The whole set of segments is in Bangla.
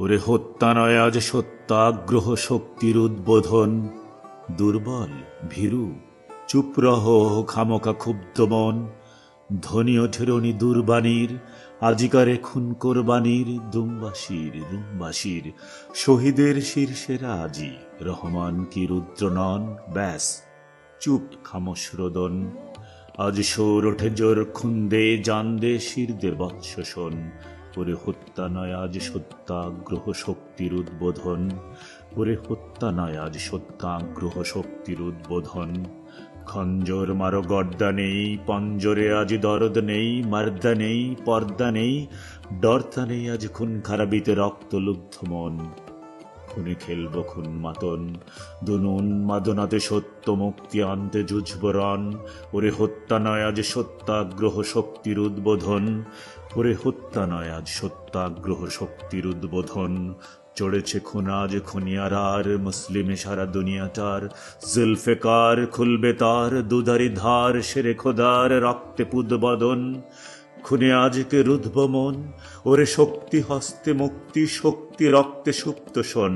ওরে হত্যা নয় আজ সত্যাগ্রহ শক্তির উদ্বোধন। দুর্বল ভীরু চুপ রহ, খামকা ক্ষুব্ধ মন। ধ্বনি ওঠেরনি দুর্বাণীর, আজিকারে খুন কোরবানির। দুমবাসীর শহীদের শীর্ষের আজি, রহমান কি রুদ্র নন। ব্যাস চুপ খামোশ রোদন। আজ সোর ওঠে জোর খুন্দে, জান দে শির দে বৎস শোন। ওরে হত্যা নয় আজ সত্যাগ্রহ শক্তির উদ্বোধন। ওরে হত্যা নয় আজ সত্যাগ্রহ শক্তির উদ্বোধন। খঞ্জর মারো গর্দা নেই, পঞ্জরে আজ দরদ নেই। মার্দা নেই, পর্দা নেই, ডরতা নেই আজ খুন খারাপিতে রক্তলুব্ধ মন। খুনে খেলব খুন মাতন, দুনুন মাদনাতে সত্য মুক্তি আনতে যুঝব রণ। ওরে হত্যা নয় আজ সত্যাগ্রহ শক্তির উদ্বোধন। ওরে হত্যা নয় আজ সত্যাগ্রহ শক্তির উদ্বোধন। চড়েছে খুন আজ খুনিয়ার, মুসলিমে সারা দুনিয়াটার। জুলফিকার খুলবে তার দুধারি ধার, সেরে খোদার রক্তে পুদবদন। খুনে আজকে রুদ্ধ মন, ওরে শক্তি হস্তে মুক্তি, শক্তি রক্তে সুপ্ত শোন।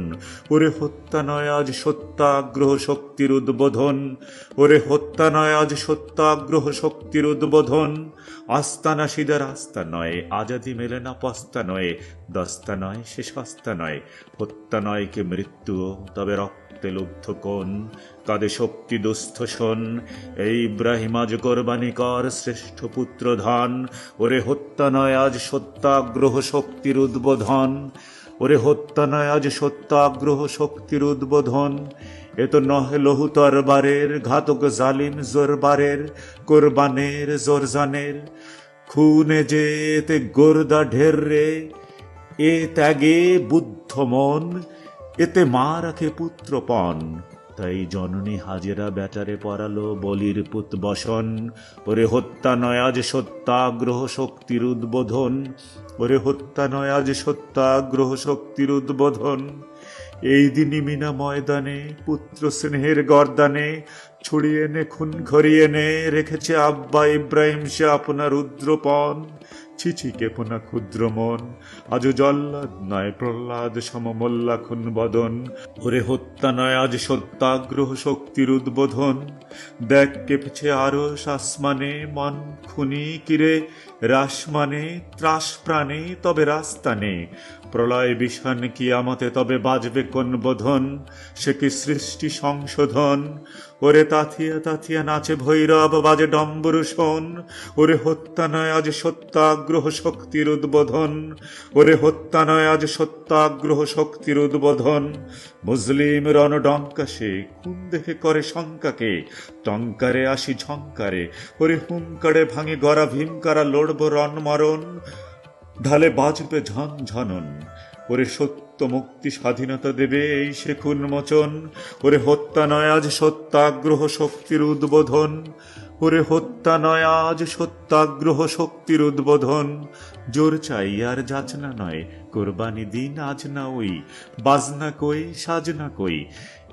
ওরে হত্যা নয় আজ সত্যাগ্রহ শক্তির উদ্বোধন। ওরে হত্যা নয় আজ সত্যাগ্রহ শক্তির উদ্বোধন। আস্তানা সিদার আস্থা নয়, আজাদি মেলে না পস্তা নয়। দস্তা নয় সে সস্তা নয়, হত্যা নয় কে মৃত্যু, তবে রক্তে লুব্ধ কোন। কাদে শক্তি দুস্থ শোন, এই ইব্রাহিম আজ কোরবানি কর শ্রেষ্ঠ পুত্র ধন। ওরে হত্যা নয় আজ সত্যাগ্রহ শক্তির উদ্বোধন। ওরে হত্যা নয় আজ সত্যাগ্রহ শক্তির উদ্বোধন। এ তো নহে লহু তরবারের, ঘাতক জালিম জোরবারের। কোরবানের জোরজানের খুনে যে এতে গোরদা ঢের রে। এ ত্যাগে বুদ্ধ মন, এতে মা রাখে পুত্রপণ। তাই জননী হাজেরা বেটারে পরালো বলির পুত বসন। ওরে হত্যা নয় আজ সত্যাগ্রহ শক্তির উদ্বোধন। ওরে হত্যা নয় আজ সত্যাগ্রহ শক্তির উদ্বোধন। এই দিনই মিনা ময়দানে পুত্র স্নেহের গর্দানে ছড়িয়ে নে খুন খরিয়ে নে, রেখেছে আব্বা ইব্রাহিম সে আপনার রুদ্রপণ। ছিছি কেপনা ক্ষুদ্র মন, আজ জল্লাদ নয় প্রহ্লাদ সমমল্লা খুন বদন। ওরে হত্যা নয় আজ সত্যাগ্রহ শক্তির উদ্বোধন। দেখ কেঁপেছে আরো আসমানে, মন খুনি কিরে রাস মানে। ত্রাস প্রাণে তবে রাস্তানে, প্রলয় বিষান কি আমাতে তবে বাজবে কোন বোধন। সে কি সৃষ্টি সংশোধন। ওরে তাথিয়া তাথিয়া নাচে ভৈরব, বাজে ডম্বরু শোন। ওরে হত্যা নয় আজ সত্যাগ্রহ শক্তির উদ্বোধন। ওরে হত্যা নয় আজ সত্যাগ্রহ শক্তির উদ্বোধন। মুসলিম রণডঙ্কা সে, খুন দেখে করে শঙ্কাকে। টঙ্কারে আসি ঝঙ্কারে, ওরে হুঙ্কারে ভাঙে গড়া ভীমকারা লড়ব রণ মরণ। ঢালে বাজবে ঝন ঝনন, ওরে সত্য মুক্তি স্বাধীনতা দেবে এই সে খুন মোচন। ওরে হত্যা নয় আজ সত্যাগ্রহ শক্তির উদ্বোধন। ওরে হত্যা নয় আজ সত্যাগ্রহ শক্তির উদ্বোধন। জোর চাই আর যাচনা নয়, কোরবানি দিন আজ না ওই। বাজনা কই সাজনা কই,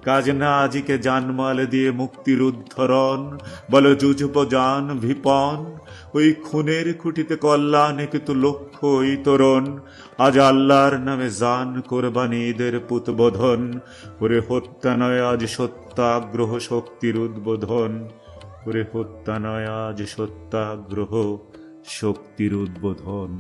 কাজ না আজিকে জানমাল দিয়ে মুক্তির উদ্ধরণ। বলো যুজব জান ভিপন, ওই খুনের খুঁটিতে কল্যাণে কিন্তু লক্ষ্য ওই তরণ। আজ আল্লাহর নামে জান কোরবানি ঈদের পুতবোধন। ওরে হত্যা নয় আজ সত্যাগ্রহ শক্তির উদ্বোধন। ওরে হত্যা নয় আজ সত্যাগ্রহ শক্তির উদ্বোধন।